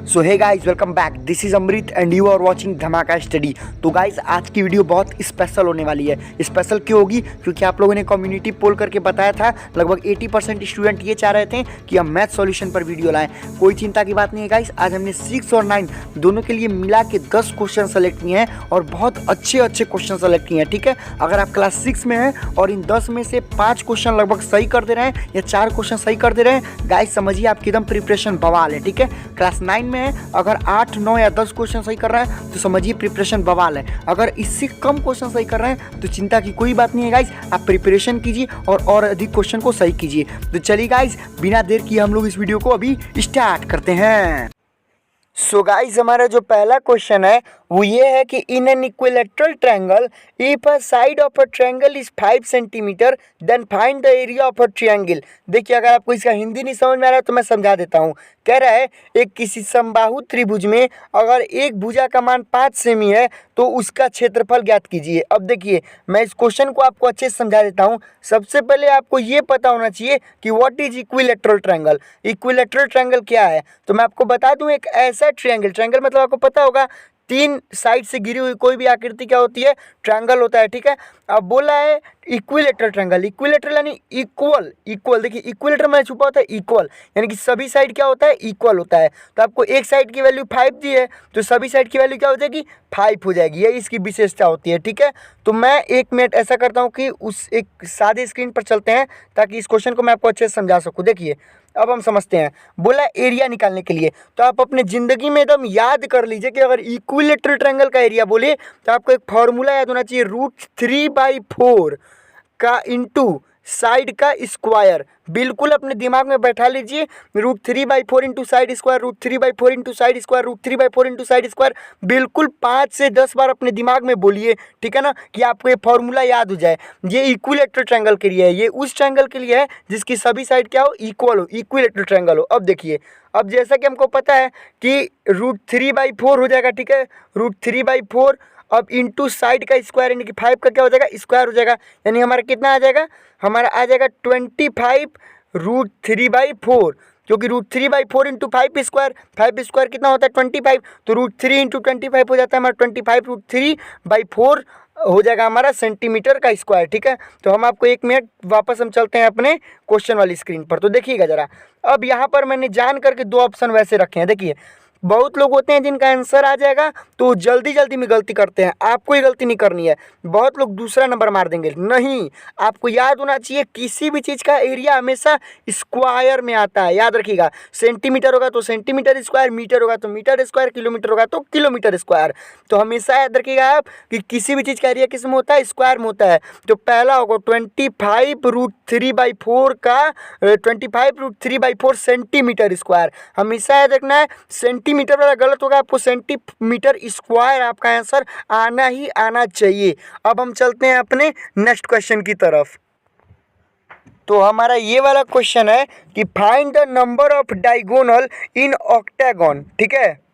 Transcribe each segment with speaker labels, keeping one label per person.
Speaker 1: So hey guys, welcome back. This is Amrit and you are watching Dhamaka study. तो guys, आज की video बहुत special होने वाली है। स्पेशल क्यों होगी? क्योंकि आप लोगों ने कम्युनिटी पोल करके बताया था, लगभग 80% स्टूडेंट ये चाह रहे थे कि हम मैथ सॉल्यूशन पर वीडियो लाएं। कोई चिंता की बात नहीं है गाइस, आज हमने 6 और 9 दोनों के लिए मिला के 10 क्वेश्चन सेलेक्ट किए हैं और बहुत अच्छे क्वेश्चन सेलेक्ट किए हैं। ठीक है, अगर आप क्लास 6 में हैं और इन 10 में से 5 क्वेश्चन लगभग सही कर दे रहे हैं या 4 क्वेश्चन सही कर दे रहे हैं, गाइस समझिए आपकी एकदम प्रिपरेशन बवाल है। ठीक है, क्लास 9 में है, अगर 8, 9 या 10 क्वेश्चन सही कर रहे हैं तो समझिए प्रिपरेशन बवाल है। अगर इससे कम क्वेश्चन सही कर रहे हैं तो चिंता की कोई बात नहीं है गाइस, आप प्रिपरेशन कीजिए और अधिक क्वेश्चन को सही कीजिए। तो चलिए गाइस, बिना देर किए हम लोग इस वीडियो को अभी स्टार्ट करते हैं। सो गाइस, हमारा जो पहला क्वेश्चन है वो ये है कि in an equilateral triangle if a side of a triangle is 5 centimetre then find the area of a triangle. देखिए, अगर आपको इसका हिंदी नहीं समझ में आ रहा है तो मैं समझा देता हूँ। कह रहा है एक किसी समबाहु त्रिभुज में अगर एक भुजा का मान 5 सेमी है तो उसका क्षेत्रफल ज्ञात कीजिए। अब देखिए, मैं इस क्वेश्चन को आपको अच्छे से समझा देता हूँ। सबसे पहले आपको ये पता होना चाहिए कि what is equilateral triangle. Equilateral triangle क्या है तो मैं आपको बता दूं, एक ऐसा ट्रायंगल मतलब आपको पता होगा 3 साइड से घिरी हुई कोई भी आकृति क्या होती है, ट्रायंगल होता है। ठीक है, अब बोला है इक्विलेटरल ट्रायंगल। इक्विलेटरल यानी इक्वल। देखिए, इक्विलेटर में छुपा होता है इक्वल, यानी कि सभी साइड क्या होता है, इक्वल होता है। तो आपको एक साइड की वैल्यू 5 दी है तो सभी साइड की वैल्यू क्या हो जाएगी, 5 हो जाएगी। ये इसकी विशेषता होती है। ठीक है, तो मैं 1 मिनट ऐसा करता हूँ कि उस एक सादे स्क्रीन पर चलते हैं ताकि इस क्वेश्चन को मैं आपको अच्छे से समझा सकूँ। देखिए, अब हम समझते हैं। बोला एरिया निकालने के लिए, तो आप अपने ज़िंदगी में एकदम याद कर लीजिए कि अगर इक्विलेटरल ट्रायंगल का एरिया बोले तो आपको एक फॉर्मूला याद होना चाहिए, √3/4 का इंटू साइड का स्क्वायर। बिल्कुल अपने दिमाग में बैठा लीजिए, √3/4 into side square, √3/4 into side square, √3/4 into side square. बिल्कुल 5 से 10 बार अपने दिमाग में बोलिए। ठीक है ना, कि आपको ये फॉर्मूला याद हो जाए। ये इक्विलेटरल ट्रायंगल के लिए है, ये उस ट्रायंगल के लिए है जिसकी सभी साइड क्या हो, इक्वल हो, इक्विलेटरल ट्रायंगल हो। अब देखिए, अब जैसा कि हमको पता है कि √3/4 हो जाएगा। ठीक है, √3/4 अब इंटू साइड का स्क्वायर यानी कि 5 का क्या हो जाएगा, स्क्वायर हो जाएगा। यानी हमारा कितना आ जाएगा, हमारा आ जाएगा 25 √3/4, क्योंकि √3/4 इंटू 5 स्क्वायर कितना होता है, 25। तो √3 इंटू 25 हो जाता है हमारा 25, √3/4 हो जाएगा हमारा सेंटीमीटर का स्क्वायर। ठीक है, तो हम आपको 1 मिनट वापस हम चलते हैं अपने क्वेश्चन वाली स्क्रीन पर। तो देखिएगा ज़रा, अब यहाँ पर मैंने जान करके 2 ऑप्शन वैसे रखे हैं। देखिए, बहुत लोग होते हैं जिनका आंसर आ जाएगा तो जल्दी में गलती करते हैं। आपको ये गलती नहीं करनी है। बहुत लोग दूसरा नंबर मार देंगे। नहीं, आपको याद होना चाहिए किसी भी चीज़ का एरिया हमेशा स्क्वायर में आता है। याद रखिएगा, सेंटीमीटर होगा तो सेंटीमीटर स्क्वायर, मीटर होगा तो मीटर स्क्वायर, किलोमीटर होगा तो किलोमीटर स्क्वायर। तो हमेशा याद रखिएगा आप कि किसी भी चीज़ का एरिया किस में होता है, स्क्वायर में होता है। तो पहला होगा 25 √3/4 का 25 √3/4 सेंटीमीटर स्क्वायर। हमेशा याद रखना है, सेंटीमीटर वाला गलत होगा, आपको सेंटीमीटर स्क्वायर आपका आंसर आना ही आना चाहिए। अब हम चलते हैं अपने नेक्स्ट क्वेश्चन की तरफ। तो हमारा ये वाला क्वेश्चन है कि find the number of diagonal in octagon. ठीक है,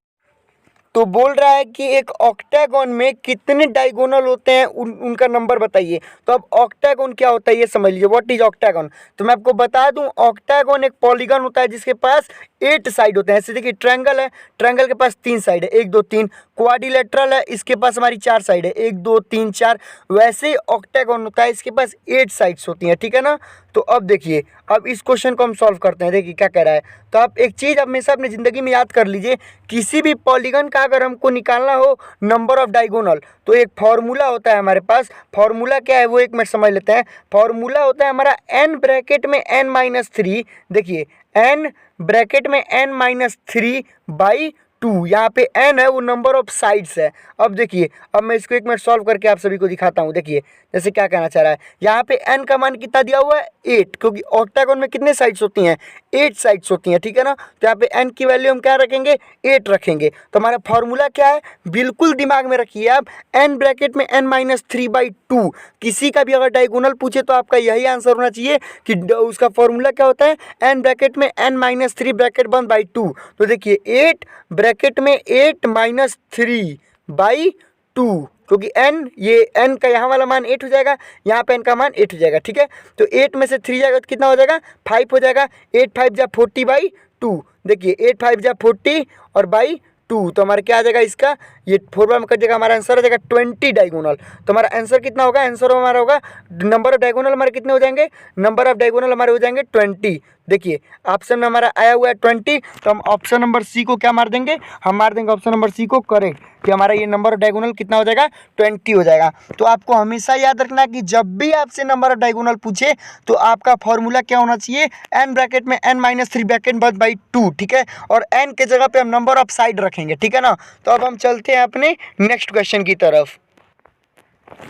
Speaker 1: तो बोल रहा है कि एक ऑक्टागन में कितने डायगोनल होते हैं, उनका नंबर बताइए। तो अब ऑक्टागन क्या होता है ये समझ लीजिए, व्हाट इज ऑक्टागन। तो मैं आपको बता दूं, ऑक्टागन एक पॉलीगन होता है जिसके पास 8 साइड होते हैं। ऐसे देखिए, ट्रायंगल है, ट्रायंगल के पास 3 साइड है, 1 2 3। क्वाड्रिलेटरल है, इसके पास हमारी 4 साइड है, 1 2 3 4। वैसे ही ऑक्टागन होता है, इसके पास 8 साइड्स होती हैं। ठीक है ना, तो अब देखिए, अब इस क्वेश्चन को हम सॉल्व करते हैं। देखिए क्या कह रहा है। तो आप एक चीज़ हमेशा अपनी ज़िंदगी में याद कर लीजिए, किसी भी पॉलीगन का अगर हमको निकालना हो नंबर ऑफ डायगोनल तो एक फार्मूला होता है हमारे पास। फार्मूला क्या है वो एक मिनट समझ लेते हैं। फार्मूला होता है हमारा n ब्रैकेट में n-3। देखिए, n ब्रैकेट में n-3/2। यहाँ पे n है वो नंबर ऑफ साइड्स है। अब देखिए, अब मैं इसको 1 मिनट सॉल्व करके आप सभी को दिखाता हूँ। देखिए जैसे क्या कहना चाह रहा है, यहाँ पे n का मान कितना दिया हुआ है, 8, क्योंकि ऑक्टागन में कितने साइड्स होती हैं, 8 साइड्स होती हैं। ठीक है ना, तो यहाँ पे n की वैल्यू हम क्या रखेंगे, 8 रखेंगे। तो हमारा फॉर्मूला क्या है, बिल्कुल दिमाग में रखिए आप, n ब्रैकेट में n-3/2। किसी का भी अगर डायगोनल पूछे तो आपका यही आंसर होना चाहिए कि उसका फॉर्मूला क्या होता है, n ब्रैकेट में n-3 ब्रैकेट बंद बाई 2। तो देखिए 8 ब्रैकेट में 8-3/2, क्योंकि n ये n का यहाँ वाला मान 8 हो जाएगा, यहाँ पे n का मान 8 हो जाएगा। ठीक है, तो 8 में से 3 जाएगा तो कितना हो जाएगा, 5 हो जाएगा। 8 5 जा 40/2 टू। देखिए 8 5 जा 40 और बाई 2, तो हमारा क्या आ जाएगा इसका, ये 4 बार में कट जाएगा, हमारा आंसर आ जाएगा 20 डायगोनल। तो हमारा आंसर कितना होगा, आंसर हमारा होगा नंबर ऑफ डायगोनल हमारे कितने हो जाएंगे, नंबर ऑफ डायगोनल हमारे हो जाएंगे 20। देखिए ऑप्शन में हमारा आया हुआ है 20, तो हम ऑप्शन नंबर सी को क्या मार देंगे, हम मार देंगे ऑप्शन नंबर सी को करेक्ट, कि हमारा ये नंबर ऑफ डायगोनल कितना हो जाएगा, 20 हो जाएगा। तो आपको हमेशा याद रखना कि जब भी आपसे नंबर ऑफ डायगोनल पूछे तो आपका फॉर्मूला क्या होना चाहिए, n ब्रैकेट में n-3 ब्रैकेट बंद बाई 2, ठीक है, और n के जगह पे हम नंबर ऑफ साइड रखेंगे, ठीक है ना। तो अब हम चलते हैं अपने नेक्स्ट क्वेश्चन की तरफ।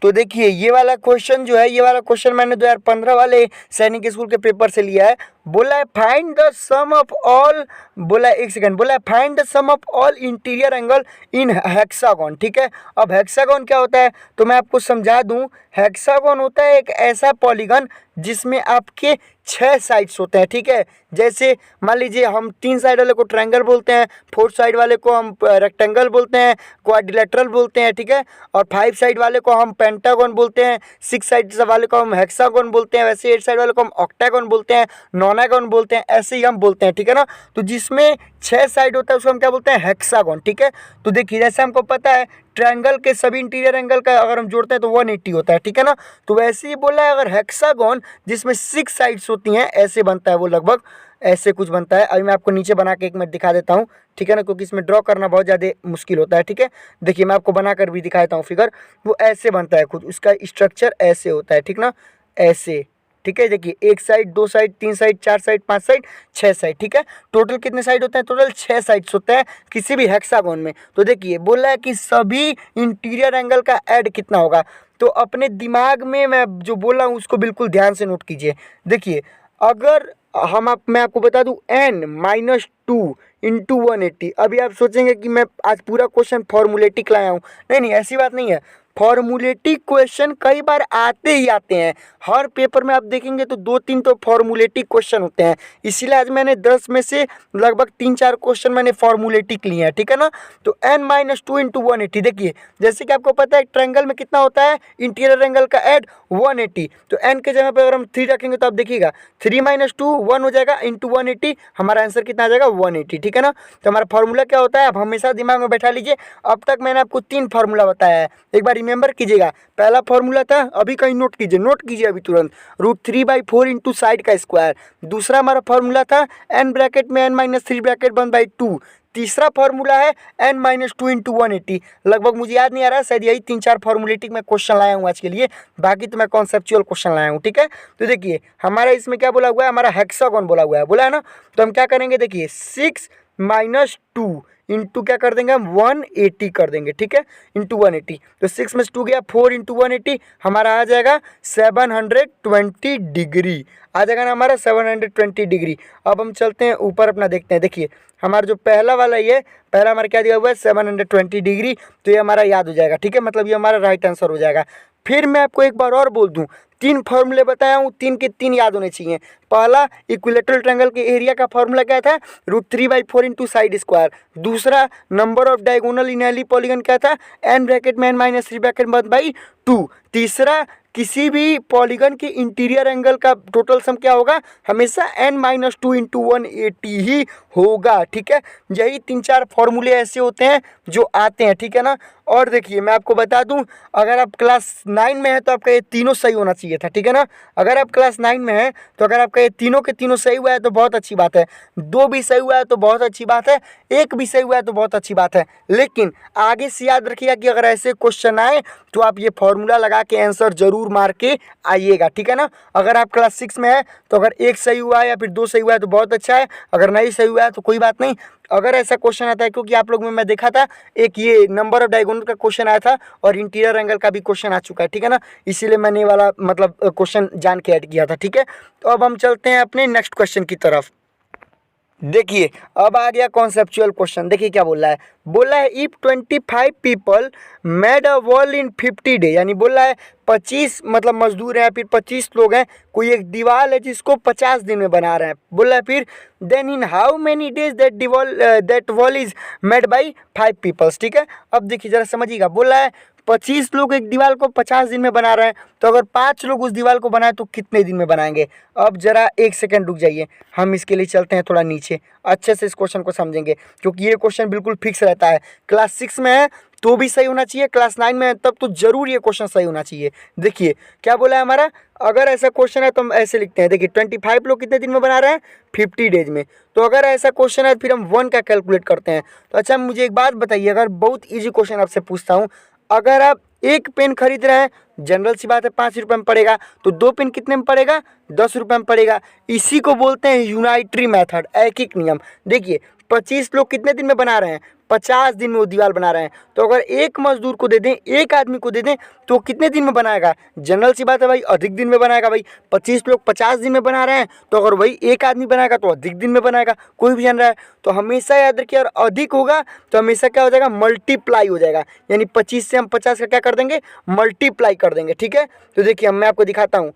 Speaker 1: तो देखिए ये वाला क्वेश्चन जो है, ये वाला क्वेश्चन मैंने 2015 वाले सैनिक स्कूल के पेपर से लिया है। बोला है find the sum of all, बोला है एक सेकंड, बोला है find the sum of all interior angle in hexagon, ठीक है। अब हेक्सागोन क्या होता है तो मैं आपको समझा दूं, हेक्सागोन होता है एक ऐसा पॉलीगन जिसमें आपके 6 साइड्स होते हैं, ठीक है। जैसे मान लीजिए हम 3 साइड वाले को ट्रायंगल बोलते हैं, 4 साइड वाले को हम रेक्टेंगल बोलते हैं, क्वाड्रिलेटरल बोलते हैं, ठीक है, और 5 साइड वाले को हम पेंटागन बोलते हैं, 6 साइड वाले को हम हेक्सागोन बोलते हैं, वैसे 8 साइड वाले को हम ऑक्टागन बोलते हैं, नॉनागन बोलते हैं, ऐसे ही हम बोलते हैं, ठीक है ना। तो जिसमें 6 साइड होता है उसको हम क्या बोलते हैं, हेक्सागोन, ठीक है। तो देखिए जैसे हमको पता है ट्रायंगल के सभी इंटीरियर एंगल का अगर हम जोड़ते हैं तो 180 होता है, ठीक है ना। तो वैसे ही बोला है अगर हेक्सागोन जिसमें 6 साइड्स होती हैं ऐसे बनता है, वो लगभग ऐसे कुछ बनता है। अभी मैं आपको नीचे बना के एक मिनट दिखा देता हूँ, ठीक है ना, क्योंकि इसमें ड्रॉ करना बहुत ज़्यादा मुश्किल होता है, ठीक है। देखिए मैं आपको बना कर भी दिखा देता हूँ फिगर, वो ऐसे बनता है खुद, उसका स्ट्रक्चर ऐसे होता है, ठीक ना, ऐसे, ठीक है। देखिए 1 side 2 side 3 side 4 side 5 side 6 side, ठीक है। टोटल कितने साइड होते हैं, टोटल 6 साइड्स होते हैं किसी भी हेक्सागोन में। तो देखिए बोला है कि सभी इंटीरियर एंगल का ऐड कितना होगा, तो अपने दिमाग में मैं जो बोल रहा हूँ उसको बिल्कुल ध्यान से नोट कीजिए। देखिए अगर मैं आपको बता दूं n-2 इंटू 180, अभी आप सोचेंगे कि मैं आज पूरा क्वेश्चन फॉर्मूलेटिक लाया हूँ, नहीं नहीं ऐसी बात नहीं है। फॉर्मूलेटिक क्वेश्चन कई बार आते ही आते हैं, हर पेपर में आप देखेंगे तो 2-3 तो फॉर्मूलेटिक क्वेश्चन होते हैं, इसीलिए आज मैंने 10 में से लगभग 3-4 क्वेश्चन मैंने फॉर्मूलेटिक लिए हैं, ठीक है ना। तो n-2 इंटू 180, देखिए जैसे कि आपको पता है ट्रायंगल में कितना होता है इंटीरियर एंगल का ऐड 180, तो n के जगह पर अगर हम 3 रखेंगे तो आप देखिएगा 3-2 1 हो जाएगा इंटू 180, हमारा आंसर कितना आ जाएगा 180, ठीक है ना। तो हमारा फॉर्मूला क्या होता है आप हमेशा दिमाग में बैठा लीजिए। अब तक मैंने आपको 3 फार्मूला बताया है, एक बार रिमेंबर कीजिएगा। पहला फॉर्मूला था, अभी कहीं नोट कीजिए, नोट कीजिए अभी तुरंत, √3/4 इंटू साइड का स्क्वायर। दूसरा हमारा फॉर्मूला था n ब्रैकेट में n-3 ब्रैकेट 1/2। तीसरा फॉर्मूला है n-2 इंटू 180। लगभग मुझे याद नहीं आ रहा, शायद यही 3-4 फॉर्मूलेटिक मैं क्वेश्चन लाया हूँ आज के लिए, बाकी तो मैं कॉन्सेप्चुअल क्वेश्चन लाया हूँ, ठीक है। तो देखिए हमारा इसमें क्या बोला हुआ है, हमारा हेक्सागोन बोला हुआ है, बोला है ना। तो हम क्या करेंगे, देखिए 6-2 इंटू क्या कर देंगे हम 180 कर देंगे, ठीक है, इंटू 180। तो 6 में 2 गया, 4 इंटू 180 हमारा आ जाएगा 720 डिग्री, आ जाएगा ना हमारा 720 डिग्री। अब हम चलते हैं ऊपर अपना देखते हैं। देखिए हमारा जो पहला वाला ये पहला हमारा क्या दिया हुआ है 720 डिग्री, तो ये हमारा याद हो जाएगा, ठीक है, मतलब ये हमारा राइट आंसर हो जाएगा। फिर मैं आपको एक बार और बोल दूं, 3 फार्मूले बताया हूँ, 3 के 3 याद होने चाहिए। पहला इक्विलेटरल ट्रायंगल के एरिया का फार्मूला क्या था, √3/4 इंटू साइड स्क्वायर। दूसरा number of diagonal in any polygon क्या था, n ब्रैकेट में n-3 ब्रैकेट 1/2। तीसरा किसी भी पॉलीगन के इंटीरियर एंगल का टोटल सम क्या होगा, हमेशा n-2 इंटू 180 ही होगा, ठीक है। यही 3-4 फॉर्मूले ऐसे होते हैं जो आते हैं, ठीक है ना। और देखिए मैं आपको बता दूं, अगर आप क्लास 9 में हैं तो आपका ये तीनों सही होना चाहिए था, ठीक है ना। अगर आप क्लास 9 में हैं तो अगर आपका ये तीनों के तीनों सही हुआ है तो बहुत अच्छी बात है, 2 भी सही हुआ है तो बहुत अच्छी बात है, 1 भी सही हुआ है तो बहुत अच्छी बात है। लेकिन आगे से याद रखिएगा कि अगर ऐसे क्वेश्चन आए तो आप ये फॉर्मूला लगा के आंसर जरूर मार के आइएगा, ठीक है ना। अगर आप क्लास 6 में है तो अगर 1 सही हुआ है या फिर 2 सही हुआ है तो बहुत अच्छा है, अगर नहीं सही हुआ है तो कोई बात नहीं। अगर ऐसा क्वेश्चन आता है, क्योंकि आप लोग में मैं देखा था एक ये नंबर ऑफ डायगोनल का क्वेश्चन आया था और इंटीरियर एंगल का भी क्वेश्चन आ चुका है, ठीक है ना, इसीलिए मैंने ये वाला मतलब क्वेश्चन जान के ऐड किया था, ठीक है। तो अब हम चलते हैं अपने नेक्स्ट क्वेश्चन की तरफ। देखिए अब आ गया कॉन्सेप्चुअल क्वेश्चन। देखिए क्या बोल रहा है, बोला है if 25 people made a wall in 50 day, यानी बोला है 25 मतलब मजदूर हैं, फिर 25 लोग हैं, कोई एक दीवार है जिसको 50 दिन में बना रहे हैं। बोला है फिर then in how many days that wall is made by 5 peoples, ठीक है। अब देखिए जरा समझिएगा, बोला है 25 लोग एक दीवार को 50 दिन में बना रहे हैं, तो अगर 5 लोग उस दीवार को बनाए तो कितने दिन में बनाएंगे? अब जरा एक सेकंड रुक जाइए, हम इसके लिए चलते हैं थोड़ा नीचे, अच्छे से इस क्वेश्चन को समझेंगे, क्योंकि ये क्वेश्चन बिल्कुल फिक्स रहता है। क्लास 6 में है तो भी सही होना चाहिए, क्लास 9 में है तब तो जरूर ये क्वेश्चन सही होना चाहिए। देखिए क्या बोला है हमारा, अगर ऐसा क्वेश्चन है तो हम ऐसे लिखते हैं, देखिए 25 लोग कितने दिन में बना रहे हैं? 50 डेज में। तो अगर ऐसा क्वेश्चन है फिर हम 1 का कैलकुलेट करते हैं। तो अच्छा मुझे एक बात बताइए, अगर बहुत ईजी क्वेश्चन आपसे पूछता हूँ, अगर आप एक पेन खरीद रहे हैं, जनरल सी बात है 5 रुपये में पड़ेगा, तो 2 पेन कितने में पड़ेगा? 10 रुपये में पड़ेगा। इसी को बोलते हैं यूनाइटरी मेथड, ऐकिक नियम। देखिए 25 लोग कितने दिन में बना रहे हैं? 50 दिन में वो दीवार बना रहे हैं। तो अगर एक मजदूर को दे दें, एक आदमी को दे दें, तो कितने दिन में बनाएगा? जनरल सी बात है भाई, अधिक दिन में बनाएगा। भाई 25 लोग 50 दिन में बना रहे हैं, तो अगर वही एक आदमी बनाएगा तो अधिक दिन में बनाएगा, कोई भी जान रहा है। तो हमेशा याद रखिए, और अधिक होगा तो हमेशा क्या हो जाएगा? मल्टीप्लाई हो जाएगा, यानी 25 से हम 50 का क्या कर देंगे? मल्टीप्लाई कर देंगे, ठीक है। तो देखिए मैं आपको दिखाता हूँ,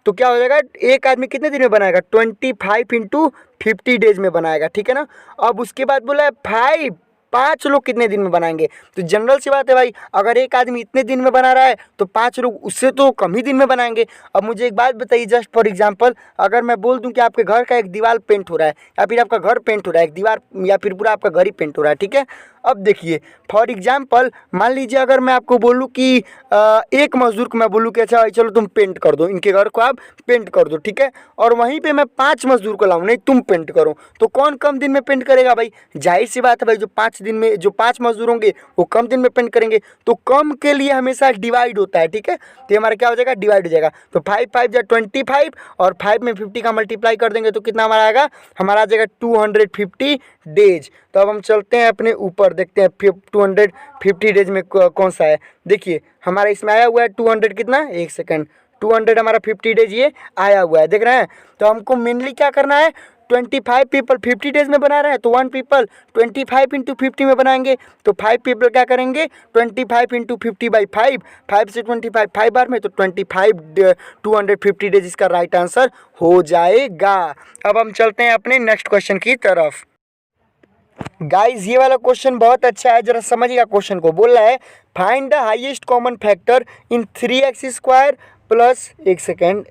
Speaker 1: तो क्या हो जाएगा? एक आदमी कितने दिन में बनाएगा? 25 इंटू 50 डेज में बनाएगा, ठीक है ना। अब उसके बाद बोला है 5 लोग कितने दिन में बनाएंगे? तो जनरल सी बात है भाई, अगर एक आदमी इतने दिन में बना रहा है तो 5 लोग उससे तो कम ही दिन में बनाएंगे। अब मुझे एक बात बताइए, जस्ट फॉर एग्जांपल, अगर मैं बोल दूं कि आपके घर का एक दीवार पेंट हो रहा है, या फिर आपका घर पेंट हो रहा है, एक दीवार या फिर पूरा आपका घर ही पेंट हो रहा है, ठीक है। अब देखिए फॉर एग्जाम्पल, मान लीजिए अगर मैं आपको बोलूँ कि एक मजदूर को मैं बोलूँ कि अच्छा भाई चलो तुम पेंट कर दो, इनके घर को आप पेंट कर दो, ठीक है। और वहीं पे मैं 5 मजदूर को लाऊं, नहीं तुम पेंट करो, तो कौन कम दिन में पेंट करेगा? भाई जाहिर सी बात है भाई, जो 5 दिन में जो 5 मजदूर होंगे वो कम दिन में पेंट करेंगे। तो कम के लिए हमेशा डिवाइड होता है, ठीक है। तो हमारा क्या हो जाएगा? डिवाइड हो जाएगा। तो 5 5 या 25, और 5 में 50 का मल्टीप्लाई कर देंगे तो कितना हमारा आएगा? हमारा आ जाएगा 250 डेज। तो अब हम चलते हैं अपने ऊपर, देखते हैं 250 डेज में कौन सा है। देखिए हमारा इसमें आया हुआ है 200 कितना, एक सेकंड, 200 हमारा 50 डेज ये आया हुआ है, देख रहे हैं। तो हमको मेनली क्या करना है? 25 पीपल 50 डेज में बना रहे हैं, तो 1 पीपल 25 इंटू 50 में बनाएंगे। तो 5 पीपल क्या करेंगे? 25 इंटू 50/5, 5 से 25 5 बार में, तो 25 250 डेज इसका राइट आंसर हो जाएगा। अब हम चलते हैं अपने नेक्स्ट क्वेश्चन की तरफ। गाइज ये वाला क्वेश्चन बहुत अच्छा है, जरा समझिएगा क्वेश्चन को। बोल रहा है find the highest common factor in 3x² plus, एक सेकेंड,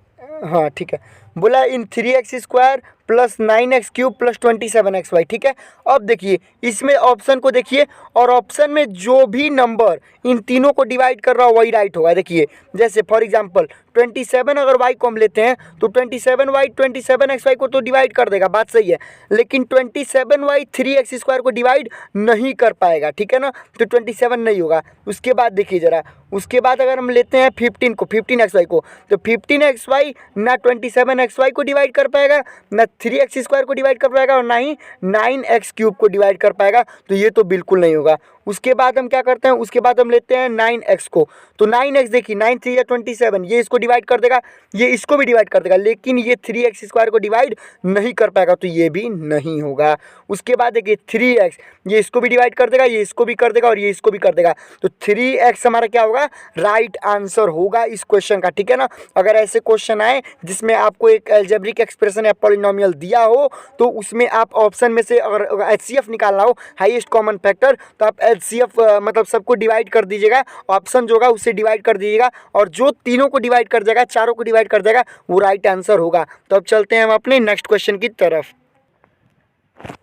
Speaker 1: हाँ ठीक है, बोला इन 3x² plus 9x³ plus 27xy, ठीक है। अब देखिए इसमें ऑप्शन को देखिए, और ऑप्शन में जो भी नंबर इन तीनों को डिवाइड कर रहा हो वही राइट होगा। देखिए जैसे फॉर एग्जांपल 27 अगर y को हम लेते हैं तो 27y 27xy को तो डिवाइड कर देगा, बात सही है, लेकिन 27y 3x² को डिवाइड नहीं कर पाएगा, ठीक है ना। तो 27 नहीं होगा। उसके बाद देखिए जरा, उसके बाद अगर हम लेते हैं 15 को, 15xy को, तो 15xy ना 27xy को डिवाइड कर पाएगा, ना 3x² को डिवाइड कर पाएगा, और ना ही 9x³ को डिवाइड कर पाएगा। तो ये तो बिल्कुल नहीं होगा। उसके बाद हम क्या करते हैं? उसके बाद हम लेते हैं 9x को, तो 9x देखिए 9 3 या 27, ये इसको डिवाइड कर देगा, ये इसको भी डिवाइड कर देगा, लेकिन ये 3x² को डिवाइड नहीं कर पाएगा, तो ये भी नहीं होगा। उसके बाद देखिए 3x, ये इसको भी डिवाइड कर देगा, ये इसको भी कर देगा, और ये इसको भी कर देगा। तो 3x हमारा क्या होगा? राइट आंसर होगा इस क्वेश्चन का, ठीक है ना। अगर ऐसे क्वेश्चन आए जिसमें आपको एक अलजेब्रिक एक्सप्रेशन या पॉलिनोमियल दिया हो, तो उसमें आप ऑप्शन में से अगर HCF निकालना हो, हाईएस्ट कॉमन फैक्टर, तो आप HCF मतलब सबको डिवाइड कर दीजिएगा, ऑप्शन जो होगा उससे डिवाइड कर दीजिएगा, और जो तीनों को डिवाइड कर देगा, चारों को डिवाइड कर देगा, वो राइट आंसर होगा। तो अब चलते हैं हम अपने नेक्स्ट क्वेश्चन की तरफ।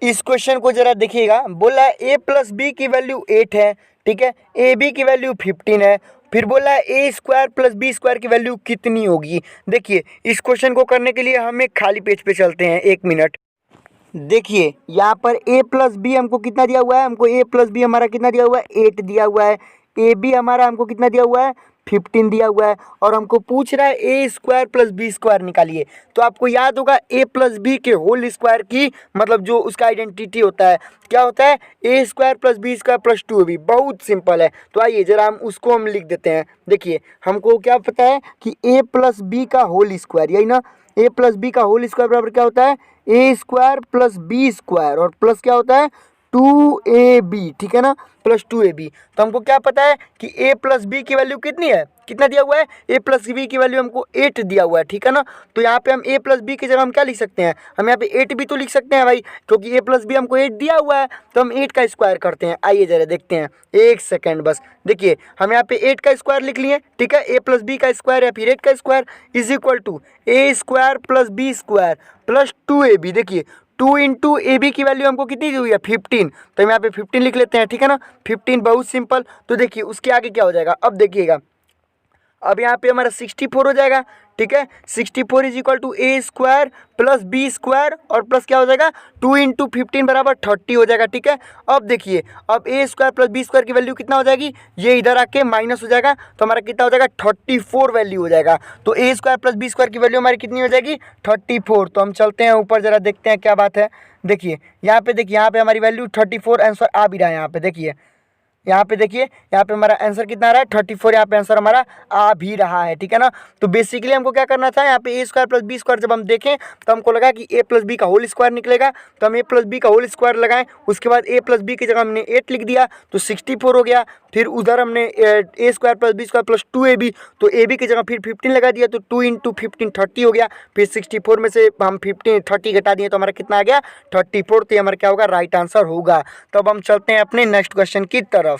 Speaker 1: इस क्वेश्चन को जरा देखिएगा। बोला है a प्लस बी की वैल्यू 8 है, ठीक है, ए बी की वैल्यू 15 है, फिर बोला है a² प्लस b² की वैल्यू कितनी होगी। देखिए इस क्वेश्चन को करने के लिए हम एक खाली पेज पे चलते हैं, 1 मिनट। देखिए यहाँ पर a प्लस बी हमको कितना दिया हुआ है? हमको a प्लस बी हमारा कितना दिया हुआ है? 8 दिया हुआ है। ए बी हमारा हमको कितना दिया हुआ है? 15 दिया हुआ है, और हमको पूछ रहा है a² प्लस b² निकालिए। तो आपको याद होगा a प्लस बी के होल स्क्वायर की मतलब जो उसका आइडेंटिटी होता है, क्या होता है? a² plus b² plus 2ab। बहुत सिंपल है। तो आइए जरा हम उसको हम लिख देते हैं। देखिए हमको क्या पता है कि a प्लस बी का होल स्क्वायर, यही ना, a प्लस बी का होल स्क्वायर बराबर क्या होता है? a² प्लस b² और प्लस क्या होता है? 2ab, ठीक है ना, प्लस 2ab। तो हमको क्या पता है कि a प्लस बी की वैल्यू कितनी है, कितना दिया हुआ है, a प्लस बी की वैल्यू हमको 8 दिया हुआ है, ठीक है ना। तो यहाँ पे हम a प्लस बी की जगह हम क्या लिख सकते हैं, हम यहाँ पे 8 भी तो लिख सकते हैं भाई, क्योंकि a प्लस बी हमको 8 दिया हुआ है। तो हम 8 का स्क्वायर करते हैं, आइए जरा देखते हैं, एक सेकेंड बस। देखिए हम यहाँ पे 8 का स्क्वायर लिख लिए, ठीक है, a प्लस बी का स्क्वायर या फिर 8 का square is equal to a square plus B square plus 2ab। देखिए 2 इंटू ए बी की वैल्यू हमको कितनी दी हुई है, 15। तो हम यहाँ पे 15 लिख लेते हैं, ठीक है ना, 15 बहुत सिंपल। तो देखिए उसके आगे क्या हो जाएगा, अब देखिएगा, अब यहाँ पे हमारा 64 हो जाएगा, ठीक है। 64 is equal to A square plus B square और प्लस क्या हो जाएगा 2 इंटू 15 बराबर 30 हो जाएगा, ठीक है। अब देखिए अब ए स्क्वायर प्लस बी स्क्वायर की वैल्यू कितना हो जाएगी, ये इधर आके माइनस हो जाएगा, तो हमारा कितना हो जाएगा 34 वैल्यू हो जाएगा। तो ए स्क्वायर प्लस बी स्क्वायर की वैल्यू हमारी कितनी हो जाएगी 34। तो हम चलते हैं ऊपर जरा देखते हैं क्या बात है। देखिए यहाँ पे, देखिए यहाँ पे हमारी वैल्यू 34 आंसर आ भी रहा है। यहाँ पे देखिए, यहाँ पे देखिए, यहाँ पे हमारा आंसर कितना आ रहा है 34, यहाँ पे आंसर हमारा आ भी रहा है, ठीक है ना। तो बेसिकली हमको क्या करना था, यहाँ पे ए स्क्वायर प्लस बी स्क्वायर जब हम देखें तो हमको लगा कि ए प्लस बी का होल स्क्वायर निकलेगा, तो हम ए प्लस बी का होल स्क्वायर लगाएं। उसके बाद ए प्लस बी की जगह हमने 8 लिख दिया तो 64 हो गया। फिर उधर हमने A square plus B square plus 2ab, तो ए बी की जगह फिर 15 लगा दिया तो 2 इंटू 15 30 हो गया। फिर 64 में से हम 30 घटा दिए तो हमारा कितना आ गया 34। तो ये हमारा क्या होगा, राइट आंसर होगा। तो अब हम चलते हैं अपने नेक्स्ट क्वेश्चन की तरफ।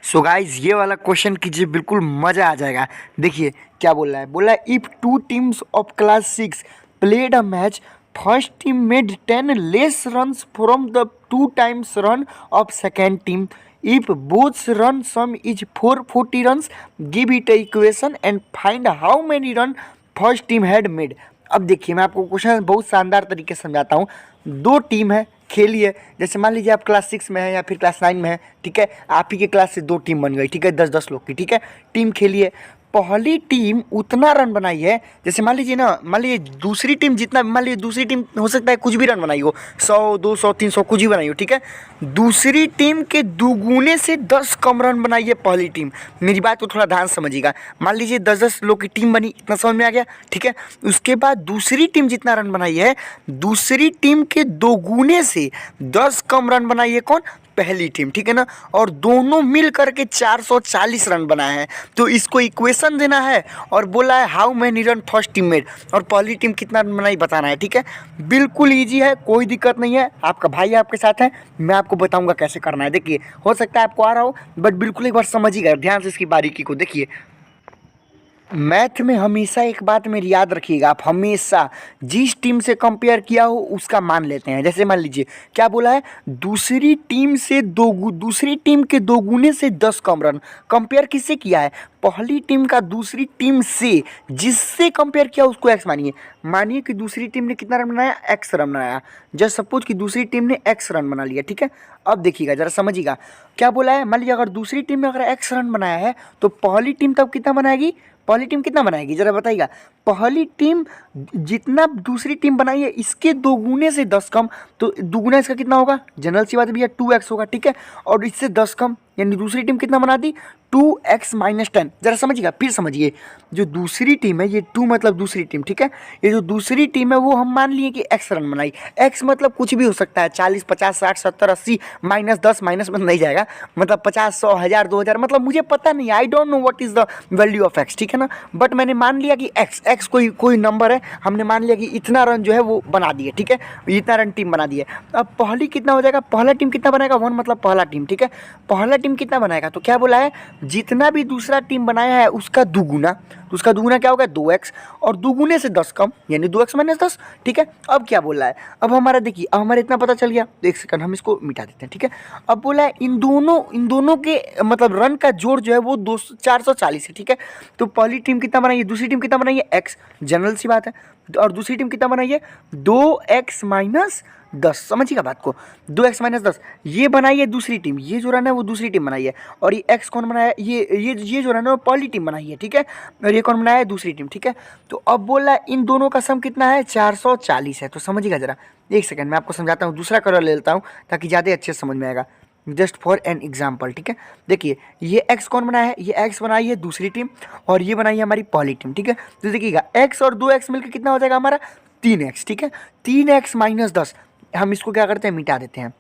Speaker 1: सो गाइज ये वाला क्वेश्चन कीजिए, बिल्कुल मज़ा आ जाएगा। देखिए क्या बोल रहा है, बोला if 2 teams of class 6 played a match, first team made 10 less runs from the 2 times run of second team, if both run some is 440 runs, give it A equation and find how many run first team had made. अब देखिए मैं आपको question बहुत शानदार तरीके से समझाता हूँ। 2 टीम है, खेलिए, जैसे मान लीजिए आप क्लास 6 में है या फिर क्लास 9 में है, ठीक है, आप ही के क्लास से 2 टीम बन गई, ठीक है, 10-10 लोग की, ठीक है, टीम खेलिए। पहली टीम उतना रन बनाई है, जैसे मान लीजिए ना, मान लीजिए दूसरी टीम जितना, मान लीजिए दूसरी टीम हो सकता है कुछ भी रन बनाई हो, 100 200 300 कुछ भी बनाई हो, ठीक है। दूसरी टीम के दुगुने से 10 कम रन बनाई है पहली टीम। मेरी बात को थोड़ा ध्यान समझिएगा। मान लीजिए 10-10 लोग की टीम बनी, इतना समझ में आ गया, ठीक है। उसके बाद दूसरी टीम जितना रन बनाई है, दूसरी टीम के दोगुने से 10 कम रन बनाई है कौन, पहली टीम, ठीक है ना। और दोनों मिल करके 440 रन बनाए हैं। तो इसको इक्वेशन देना है और बोला है how many run first team made, और पहली टीम कितना रन बनाई बताना है, ठीक है। बिल्कुल इजी है, कोई दिक्कत नहीं है, आपका भाई आपके साथ है, मैं आपको बताऊंगा कैसे करना है। देखिए हो सकता है आपको आ रहा हो, बट बिल्कुल एक बार समझिएगा ध्यान से इसकी बारीकी को। देखिए मैथ में हमेशा एक बात मेरी याद रखिएगा, आप हमेशा जिस टीम से कंपेयर किया हो उसका मान लेते हैं। जैसे मान लीजिए क्या बोला है, दूसरी टीम से दूसरी टीम के दोगुने से 10 कम रन। कंपेयर किससे किया है, पहली टीम का दूसरी टीम से, जिससे कंपेयर किया उसको एक्स मानिए। मानिए कि दूसरी टीम ने कितना रन बनाया, एक्स रन बनाया। जस्ट सपोज कि दूसरी टीम ने एक्स रन बना लिया, ठीक है। अब देखिएगा जरा समझिएगा क्या बोला है, मान लीजिए अगर दूसरी टीम ने अगर एक्स रन बनाया है तो पहली टीम तब कितना बनाएगी, पहली टीम कितना बनाएगी जरा बताइएगा। पहली टीम जितना दूसरी टीम बनाई है इसके दोगुने से 10 कम, तो दोगुना इसका कितना होगा, जनरल सी बात है भैया 2x होगा, ठीक है। और इससे 10 कम यानी दूसरी टीम कितना बना दी 2x - 10। जरा समझिएगा, फिर समझिए, जो दूसरी टीम है ये 2 मतलब दूसरी टीम, ठीक है। ये जो दूसरी टीम है वो हम मान लिए कि x रन बनाई। x मतलब कुछ भी हो सकता है, 40 50 60 70 80 -10 माइनस में नहीं जाएगा, मतलब 50 100 1000 2000, मतलब मुझे पता नहीं, I don't know what is the value of x, ठीक है ना। बट मैंने मान लिया कि x कोई नंबर है, हमने मान लिया कि इतना रन जो है वो बना दिए, ठीक है, इतना रन टीम बना दिए। अब पहली कितना हो जाएगा, पहला टीम कितना बनाएगा 1 मतलब पहला टीम, ठीक है। पहला टीम कितना बनाएगा, तो क्या बोला है, जितना भी दूसरा टीम बनाया है उसका दुगुना, तो उसका दुगुना क्या होगा 2x, और दुगुने से 10 कम यानी 2x - 10, ठीक है। अब क्या बोला है, अब हमारा देखिए, अब हमारा इतना पता चल गया, तो एक सेकंड हम इसको मिटा देते हैं, ठीक है। अब बोला है इन दोनों के मतलब रन का जोड़ जो है वो 440 है, ठीक है। तो पहली टीम कितना बनाई है, दूसरी टीम कितना बनाई है x, जनरल सी बात है, और दूसरी टीम कितना बनाई है 2x - 10, समझिएगा बात को, 2x - 10 ये बनाई है दूसरी टीम, ये जो रन है वो दूसरी टीम बनाई है, और ये x कौन बनाया है, ये जो रन है वो पहली टीम बनाई है, ठीक है, और ये कौन बनाया है दूसरी टीम, ठीक है। तो अब बोला इन दोनों का सम कितना है 440 है। तो समझिएगा जरा, एक सेकंड मैं आपको समझाता हूँ, दूसरा कलर ले लेता हूँ ताकि ज़्यादा अच्छे से समझ में आएगा, जस्ट फॉर एन एग्जाम्पल, ठीक है। देखिए ये x कौन बनाया है, ये x बनाई है दूसरी टीम, और ये बनाई है हमारी पहली टीम, ठीक है। तो देखिएगा x और 2x मिलकर कितना हो जाएगा हमारा 3x, ठीक है। 3x - 10 हम इसको क्या करते हैं, मिटा देते हैं,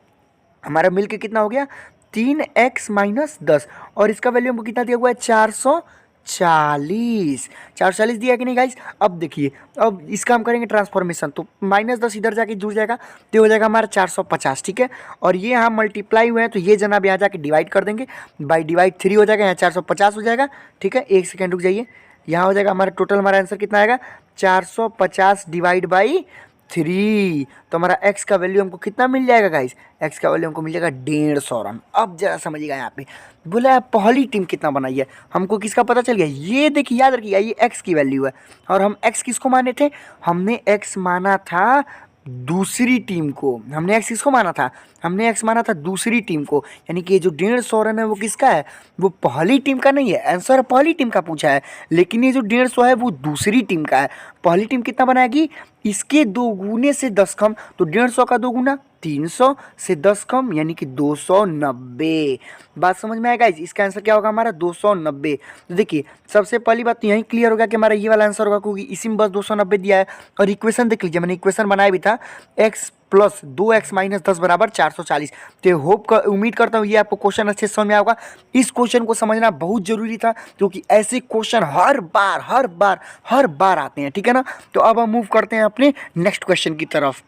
Speaker 1: हमारा मिल के कितना हो गया 3x-10, और इसका वैल्यू हमको कितना दिया हुआ है 440। 440 दिया कि नहीं गाइस। अब देखिए, अब इसका हम करेंगे ट्रांसफॉर्मेशन, तो -10 इधर जाके जुड़ जाएगा तो हो जाएगा हमारा 450, ठीक है। और ये यहाँ मल्टीप्लाई हुए हैं तो ये जनाब यहाँ जाके डिवाइड कर देंगे, बाई डिवाइड 3 हो जाएगा, यहाँ 450 हो जाएगा, ठीक है। एक सेकेंड रुक जाइए, यहाँ हो जाएगा हमारा टोटल, हमारा आंसर कितना आएगा 450 डिवाइड बाई 3। तो हमारा x का वैल्यू हमको कितना मिल जाएगा गाइस, x का वैल्यू हमको मिल जाएगा 150 रन। अब जरा समझिएगा, यहाँ पे बोला है पहली टीम कितना बनाई है, हमको किसका पता चल गया, ये देखिए याद रखिए ये x की वैल्यू है, और हम x किसको माने थे, हमने x माना था दूसरी टीम को। हमने x किसको माना था, हमने x माना था दूसरी टीम को, यानी कि ये जो 150 रन है वो किसका है, वो पहली टीम का नहीं है। आंसर पहली टीम का पूछा है, लेकिन ये जो 150 है वो दूसरी टीम का है। पहली टीम कितना बनाएगी, इसके 2 गुने से 10 कम, तो 150 का 2 गुना 300 से 10 कम यानी कि 290। बात समझ में आएगा, इसका आंसर क्या होगा हमारा 290। तो देखिए सबसे पहली बात तो यही क्लियर होगा कि हमारा ये वाला आंसर होगा, क्योंकि इसी में बस 290 दिया है। और इक्वेशन देख लीजिए, मैंने इक्वेशन बनाया भी था, x + 2x - 10 = 440। तो उम्मीद करता हूँ ये आपको क्वेश्चन अच्छे से समझ में आएगा। इस क्वेश्चन को समझना बहुत जरूरी था, क्योंकि ऐसे क्वेश्चन हर बार आते हैं, ठीक है ना। तो अब हम मूव करते हैं अपने नेक्स्ट क्वेश्चन की तरफ।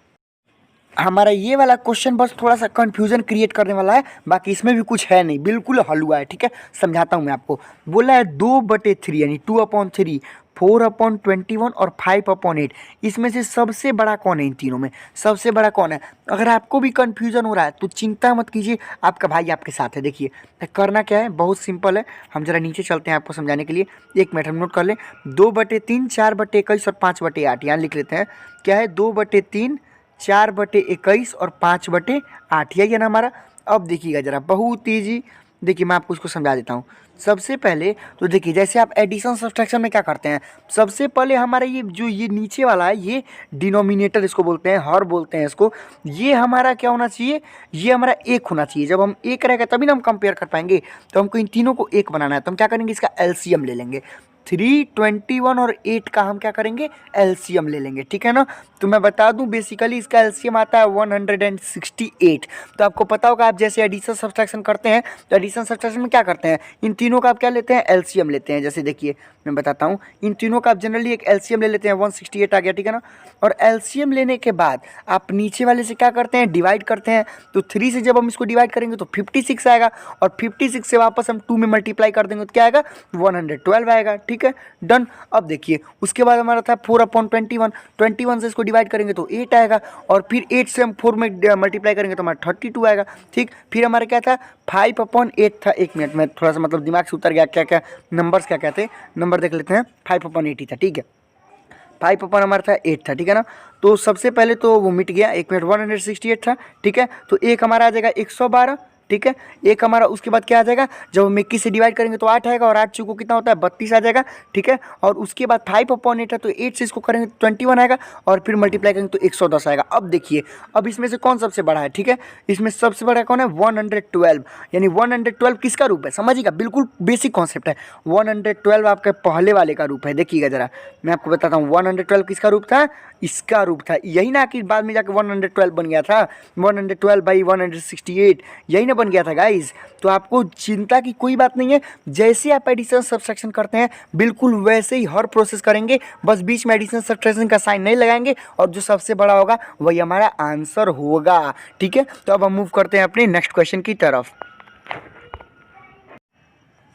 Speaker 1: हमारा ये वाला क्वेश्चन बस थोड़ा सा कंफ्यूजन क्रिएट करने वाला है, बाकी इसमें भी कुछ है नहीं, बिल्कुल हलवा है, ठीक है। समझाता हूँ मैं आपको। बोला है 2/3 यानी 2/3, 4/21 और 5/8, इसमें से सबसे बड़ा कौन है, इन तीनों में सबसे बड़ा कौन है। अगर आपको भी कंफ्यूजन हो रहा है तो चिंता मत कीजिए, आपका भाई आपके साथ है। देखिए करना क्या है, बहुत सिंपल है। हम जरा नीचे चलते हैं आपको समझाने के लिए, 1 मिनट हम नोट कर लें। 2/3, 4/21 और 5/8 यहाँ लिख लेते हैं। क्या है 2/3, 4/21 और 5/8, यही है ना हमारा। अब देखिएगा जरा, बहुत ईजी। देखिए मैं आपको इसको समझा देता हूँ। सबसे पहले तो देखिए, जैसे आप एडिशन सब्सट्रैक्शन में क्या करते हैं, सबसे पहले हमारा ये जो ये नीचे वाला है, ये डिनोमिनेटर इसको बोलते हैं, हर बोलते हैं इसको। ये हमारा क्या होना चाहिए, ये हमारा 1 होना चाहिए। जब हम 1 रहेगा तभी ना हम कंपेयर कर पाएंगे। तो हमको इन तीनों को 1 बनाना है, तो हम क्या करेंगे, इसका एलसीएम ले लेंगे। 3, 21 और 8 का हम क्या करेंगे, एलसीएम ले लेंगे, ठीक है ना। तो मैं बता दूं बेसिकली इसका एलसीएम आता है 168। तो आपको पता होगा, आप जैसे एडिशन सब्सट्रैक्शन करते हैं तो एडिशन सब्सट्रैक्शन में क्या करते हैं, इन तीनों का आप क्या लेते हैं, एलसीएम लेते हैं। जैसे देखिए मैं बताता हूँ, इन तीनों का आप जनरली एक एलसीएम ले लेते हैं, 168 आ गया, ठीक है ना। और एलसीएम लेने के बाद आप नीचे वाले से क्या करते हैं, डिवाइड करते हैं। तो 3 से जब हम इसको डिवाइड करेंगे तो 56 आएगा, और 56 से वापस हम 2 में मल्टीप्लाई कर देंगे तो क्या आएगा, 112 आएगा, ठीक है, डन। अब देखिए उसके बाद हमारा था 4/21, 21 से इसको डिवाइड करेंगे तो 8 आएगा, और फिर 8 से हम 4 में मल्टीप्लाई करेंगे तो हमारा 32 आएगा, ठीक। फिर हमारा क्या था 5/8 था। 1 मिनट में थोड़ा सा मतलब दिमाग से उतर गया, क्या क्या नंबर्स क्या क्या थे, नंबर देख लेते हैं। 5/8 ही था, ठीक है। 5 हमारा था 8 था, ठीक है ना। तो सबसे पहले तो वो मिट गया, 1 मिनट 168 था, ठीक है। तो एक हमारा आ जाएगा 112, ठीक है। एक हमारा उसके बाद क्या आ जाएगा, जब हम 21 से डिवाइड करेंगे तो 8 आएगा, और 8 चूको कितना होता है 32 आ जाएगा, ठीक है। और उसके बाद 5/8 है, तो 8 से इसको करेंगे तो 21 आएगा, और फिर मल्टीप्लाई करेंगे तो 110 आएगा। अब देखिए, अब इसमें से कौन सबसे बड़ा है, ठीक है। इसमें सबसे बड़ा कौन है, 112, यानी 112 किसका रूप है, समझिएगा, बिल्कुल बेसिक कॉन्सेप्ट है। 112 आपके पहले वाले का रूप है। देखिएगा जरा मैं आपको बताता हूँ, 112 किसका रूप था, इसका रूप था, यही ना कि बाद में जाकर 112 बन गया था, 112/168 यही ना बन गया था गाइज। तो आपको चिंता की कोई बात नहीं है, जैसे आप एडिशन सब्सट्रैक्शन करते हैं बिल्कुल वैसे ही हर प्रोसेस करेंगे, बस बीच में एडिशन सब्सट्रैक्शन का साइन नहीं लगाएंगे, और जो सबसे बड़ा होगा वही हमारा आंसर होगा, ठीक है। तो अब हम मूव करते हैं अपने नेक्स्ट क्वेश्चन की तरफ।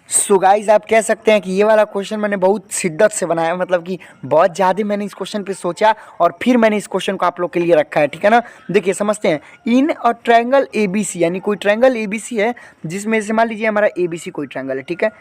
Speaker 1: सो गाइज आप कह सकते हैं कि ये वाला क्वेश्चन मैंने बहुत शिद्दत से बनाया, मतलब कि बहुत ज़्यादा मैंने इस क्वेश्चन पे सोचा, और फिर मैंने इस क्वेश्चन को आप लोग के लिए रखा है, ठीक है ना। देखिए समझते हैं, इन और ट्रायंगल एबीसी, यानी कोई ट्रायंगल एबीसी है जिसमें से मान लीजिए हमारा एबीसी कोई ट्रायंगल है, ठीक है।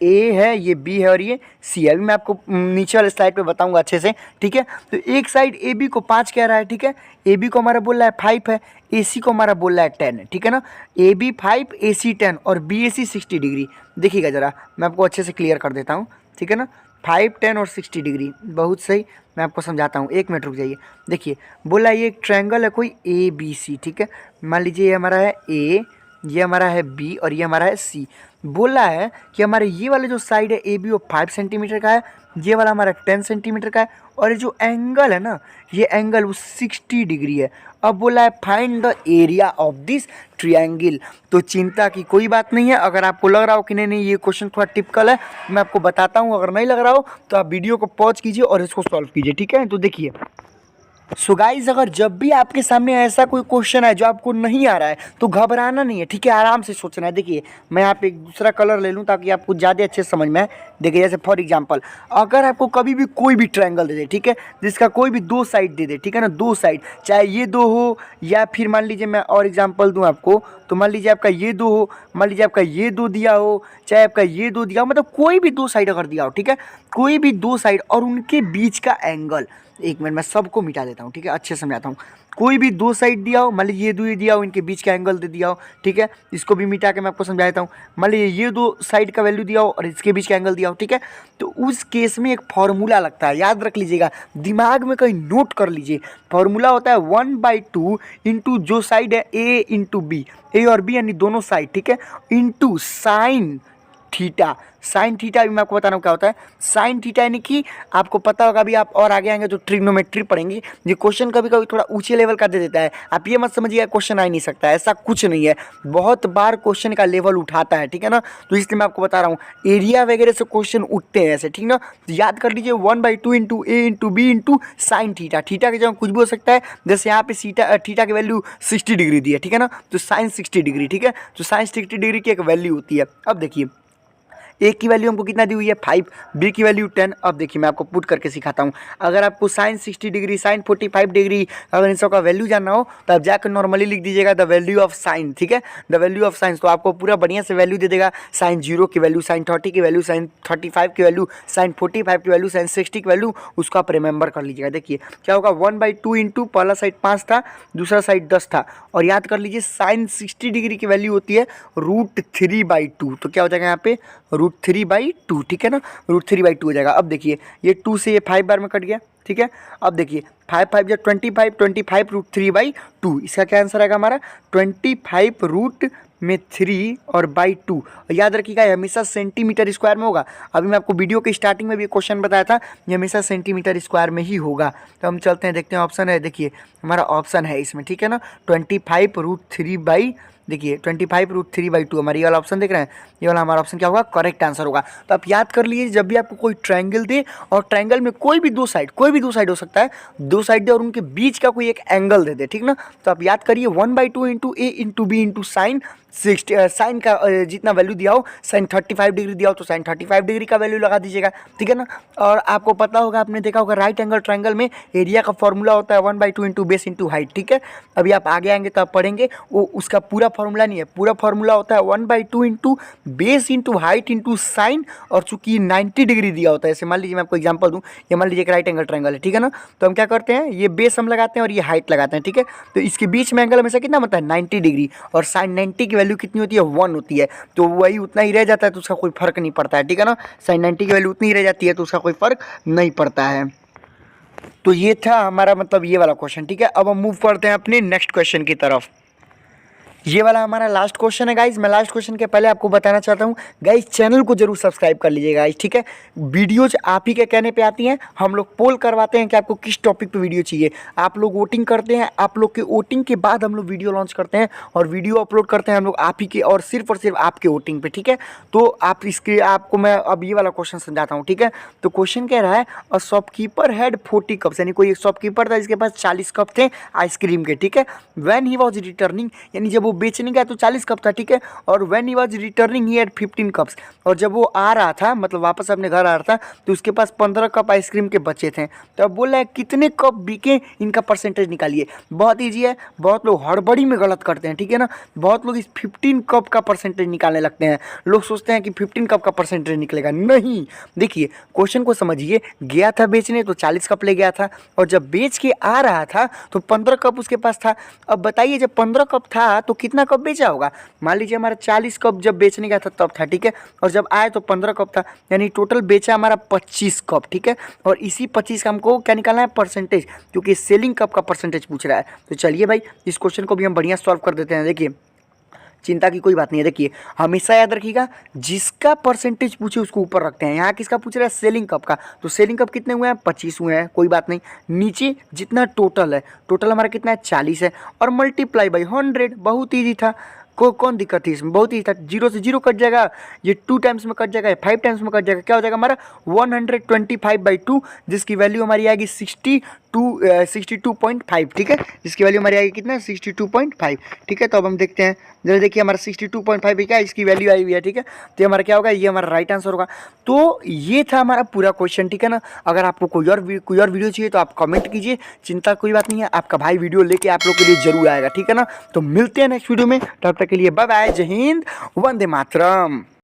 Speaker 1: ए है, ये बी है और ये सी है। अभी मैं आपको नीचे वाले स्लाइड पे बताऊंगा अच्छे से, ठीक है। तो एक साइड ए बी को 5 कह रहा है, ठीक है। ए बी को हमारा बोल रहा है 5 है, ए सी को हमारा बोल रहा है 10 है, ठीक है ना। ए बी 5, ए सी 10 और बी ए सी 60 डिग्री। देखिएगा ज़रा मैं आपको अच्छे से क्लियर कर देता हूँ, ठीक है ना। 5, 10 और 60 डिग्री, बहुत सही। मैं आपको समझाता हूँ, 1 मिनट रुक जाइए। देखिए बोला ये एक ट्रायंगल है कोई ए बी सी, ठीक है। मान लीजिए ये हमारा है ए, ये हमारा है बी और ये हमारा है सी। बोला है कि हमारे ये वाला जो साइड है ए बी वो 5 सेंटीमीटर का है, ये वाला हमारा 10 सेंटीमीटर का है, और ये जो एंगल है ना, ये एंगल वो 60 डिग्री है। अब बोला है find the area of this triangle. तो चिंता की कोई बात नहीं है। अगर आपको लग रहा हो कि नहीं नहीं ये क्वेश्चन थोड़ा टिपिकल है, मैं आपको बताता हूँ। अगर नहीं लग रहा हो तो आप वीडियो को पॉज कीजिए और इसको सॉल्व कीजिए, ठीक है। तो देखिए सो गाइज, अगर जब भी आपके सामने ऐसा कोई क्वेश्चन है जो आपको नहीं आ रहा है तो घबराना नहीं है, ठीक है। आराम से सोचना है। देखिए मैं यहाँ पे एक दूसरा कलर ले लूँ ताकि आपको ज़्यादा अच्छे से समझ में आए। देखिए जैसे फॉर एग्जांपल अगर आपको कभी भी कोई भी ट्रायंगल दे दे, ठीक है, जिसका कोई भी 2 साइड दे दे, ठीक है ना, 2 साइड, चाहे ये 2 हो या फिर मान लीजिए मैं और एग्जाम्पल दूँ आपको, तो मान लीजिए आपका ये 2 हो, मान लीजिए आपका ये 2 दिया हो, चाहे आपका ये 2 दिया हो, मतलब कोई भी 2 साइड अगर दिया हो, ठीक है, कोई भी 2 साइड और उनके बीच का एंगल, एक मिनट मैं सबको मिटा देता हूँ, ठीक है, अच्छे से समझाता हूँ। कोई भी 2 साइड दिया हो, मान लीजिए ये 2 दिया हो, इनके बीच का एंगल दे दिया हो, ठीक है, इसको भी मिटा के मैं आपको समझा देता हूँ। मान लीजिए ये 2 साइड का वैल्यू दिया हो और इसके बीच का एंगल दिया हो, ठीक है, तो उस केस में एक फार्मूला लगता है, याद रख लीजिएगा, दिमाग में कहीं नोट कर लीजिए। फार्मूला होता है 1/2 इंटू जो साइड है ए इंटू बी, ए और बी यानी दोनों साइड, ठीक है, into sine theta. Sine theta भी मैं आपको बताना क्या होता है। साइन थीटा यानी कि आपको पता होगा, अभी आप और आगे आएंगे तो ट्रिग्नोमेट्री पढ़ेंगे। ये क्वेश्चन कभी कभी थोड़ा ऊंचे लेवल का दे देता है, आप ये मत समझिए क्वेश्चन आ ही नहीं सकता, ऐसा कुछ नहीं है। बहुत बार क्वेश्चन का लेवल उठाता है, ठीक है ना, तो इसलिए मैं आपको बता रहा हूँ एरिया वगैरह से क्वेश्चन उठते हैं ऐसे, ठीक ना। तो याद कर लीजिए 1/2 into A into B into sine theta. Theta की जगह कुछ भी हो सकता है, जैसे यहाँ पे थीटा की वैल्यू 60 डिग्री दी है, ठीक है ना, तो साइन 60 डिग्री, ठीक है, तो साइन 60 डिग्री की एक वैल्यू होती है। अब देखिए ए की वैल्यू हमको कितना दी हुई है 5, बी की वैल्यू 10। अब देखिए मैं आपको पुट करके सिखाता हूँ। अगर आपको साइन 60 डिग्री, साइन 45 डिग्री, अगर इन सब का वैल्यू जानना हो तो आप जाकर नॉर्मली लिख दीजिएगा द वैल्यू ऑफ साइन, ठीक है, द वैल्यू ऑफ साइन, तो आपको पूरा बढ़िया से वैल्यू दे देगा। साइन 0 की वैल्यू, साइन 30 की वैल्यू, साइन 35 की वैल्यू, साइन 45 की वैल्यू, साइन 60 की वैल्यू, उसको आप रिमेंबर कर लीजिएगा। देखिए क्या होगा 1/2 इंटू पहला साइड 5 था, दूसरा साइड 10 था, और याद कर लीजिए साइन 60 डिग्री की वैल्यू होती है √3/2। तो क्या हो जाएगा यहाँ पे √3/2, ठीक है ना, √3/2 हो जाएगा। अब देखिए ये 2 से ये 5 बार में कट गया, ठीक है। अब देखिए 5 5 या 25, 25 √3/2, इसका क्या आंसर आएगा हमारा 25 रूट में 3 और /2। याद रखिएगा ये हमेशा सेंटीमीटर स्क्वायर में होगा। अभी मैं आपको वीडियो के स्टार्टिंग में भी क्वेश्चन बताया था, ये हमेशा सेंटीमीटर स्क्वायर में ही होगा। तो हम चलते हैं देखते हैं ऑप्शन है, देखिए हमारा ऑप्शन है इसमें, ठीक है ना, 25 देखिए 25 √3/2 हमारी ये वाला ऑप्शन देख रहे हैं, ये वाला हमारा ऑप्शन क्या होगा, करेक्ट आंसर होगा। तो आप याद कर लीजिए जब भी आपको कोई ट्रायंगल दे और ट्रायंगल में कोई भी 2 साइड, कोई भी 2 साइड हो सकता है, 2 साइड दे और उनके बीच का कोई एक एंगल दे दे, ठीक ना, तो आप याद करिए 1/2 into A into B into sine 60, sine का जितना वैल्यू दिया हो, साइन 35 डिग्री दिया हो तो साइन 35 डिग्री का वैल्यू लगा दीजिएगा, ठीक है ना। और आपको पता होगा, आपने देखा होगा राइट एंगल ट्रायंगल में एरिया का फॉर्मूला होता है 1/2 इंटू बेस इंटू हाइट, ठीक है। अभी आप आगे आएंगे तो आप पढ़ेंगे, वो उसका पूरा फॉर्मूला नहीं है, पूरा फॉर्मूला होता है 1/2 into base into height into sine, और चूंकि 90 डिग्री दिया होता है, जैसे मान लीजिए मैं आपको एग्जाम्पल दूँ, ये मान लीजिए एक राइट एंगल ट्रायंगल है, ठीक है ना, तो हम क्या करते हैं, ये बेस हम लगाते हैं और ये हाइट लगाते हैं, ठीक है। तो इसके बीच में एंगल हमेशा कितना बनता है 90 डिग्री, और साइन 90 की वैल्यू कितनी होती है 1 होती है, तो वही उतना ही रह जाता है, तो उसका कोई फर्क नहीं पड़ता है, ठीक है ना, साइन 90 की वैल्यू उतनी ही रह जाती है, तो उसका कोई फर्क नहीं पड़ता है। तो ये था हमारा मतलब ये वाला क्वेश्चन, ठीक है। अब हम मूव करते हैं अपने नेक्स्ट क्वेश्चन की तरफ। ये वाला हमारा लास्ट क्वेश्चन है गाइज। मैं लास्ट क्वेश्चन के पहले आपको बताना चाहता हूँ गाइज, चैनल को जरूर सब्सक्राइब कर लीजिएगा गाइज, ठीक है। वीडियोज आप ही के कहने पे आती हैं, हम लोग पोल करवाते हैं कि आपको किस टॉपिक पे वीडियो चाहिए, आप लोग वोटिंग करते हैं, आप लोग के वोटिंग के बाद हम लोग वीडियो लॉन्च करते हैं और वीडियो अपलोड करते हैं हम लोग आप ही के, और सिर्फ आपके वोटिंग पे, ठीक है। तो आप इसके आपको मैं अब ये वाला क्वेश्चन समझाता हूँ, ठीक है। तो क्वेश्चन कह रहा है अ शॉपकीपर हैड 40 कप्स, यानी कोई एक शॉपकीपर था जिसके पास 40 कप थे आइसक्रीम के, ठीक है। व्हेन ही वाज रिटर्निंग, यानी जब वो बेचने गया तो 40 कप था, ठीक है, और when he was returning he had 15 cups, और जब वो आ रहा था मतलब वापस अपने घर आ रहा था तो उसके पास 15 कप आइसक्रीम के बचे थे। तो अब बोल रहा है कितने कप बिके, इनका परसेंटेज निकालिए। बहुत ईजी है, बहुत लोग हड़बड़ी में गलत करते हैं, ठीक है ना, बहुत लोग इस 15 कप का परसेंटेज निकालने लगते हैं। लोग सोचते हैं कि 15 कप का परसेंटेज निकलेगा, नहीं। देखिए क्वेश्चन को समझिए, गया था बेचने तो 40 कप ले गया था, और जब बेच के आ रहा था तो 15 कप उसके पास था। अब बताइए जब 15 कप था तो कितना कप बेचा होगा, मान लीजिए हमारा 40 कप जब बेचने गया था तब था, ठीक है, और जब आए तो 15 कप था, यानी टोटल बेचा हमारा 25 कप, ठीक है। और इसी 25 का हमको क्या निकालना है, परसेंटेज, क्योंकि सेलिंग कप का परसेंटेज पूछ रहा है। तो चलिए भाई इस क्वेश्चन को भी हम बढ़िया सॉल्व कर देते हैं। देखिए चिंता की कोई बात नहीं है। देखिए हमेशा याद रखिएगा, जिसका परसेंटेज पूछे उसको ऊपर रखते हैं। यहाँ किसका पूछ रहा है, सेलिंग कप का, तो सेलिंग कप कितने हुए हैं, 25 हुए हैं, कोई बात नहीं। नीचे जितना टोटल है, टोटल हमारा कितना है, 40 है, और मल्टीप्लाई बाई 100, बहुत ईजी था। कौन दिक्कत थी इसमें, बहुत ही था। जीरो से जीरो कट जाएगा, ये 2 टाइम्स में कट जाएगा, 5 टाइम्स में कट जाएगा, क्या हो जाएगा हमारा 125/2, जिसकी वैल्यू हमारी आएगी 62.5, ठीक है, जिसकी वैल्यू हमारी आएगी कितना, 62.5, ठीक है। तो अब हम देखते हैं, जरा देखिए हमारा 62.5 क्या है, इसकी वैल्यू आई हुई है, ठीक है। तो ये हमारा क्या होगा, ये हमारा राइट आंसर होगा। तो ये था हमारा पूरा क्वेश्चन, ठीक है ना। अगर आपको कोई और वीडियो चाहिए तो आप कमेंट कीजिए, चिंता कोई बात नहीं है, आपका भाई वीडियो लेके आप लोग के लिए जरूर आएगा, ठीक है ना। तो मिलते हैं नेक्स्ट वीडियो में, तब तक के लिए बाय बाय, जय हिंद, वंदे मातरम।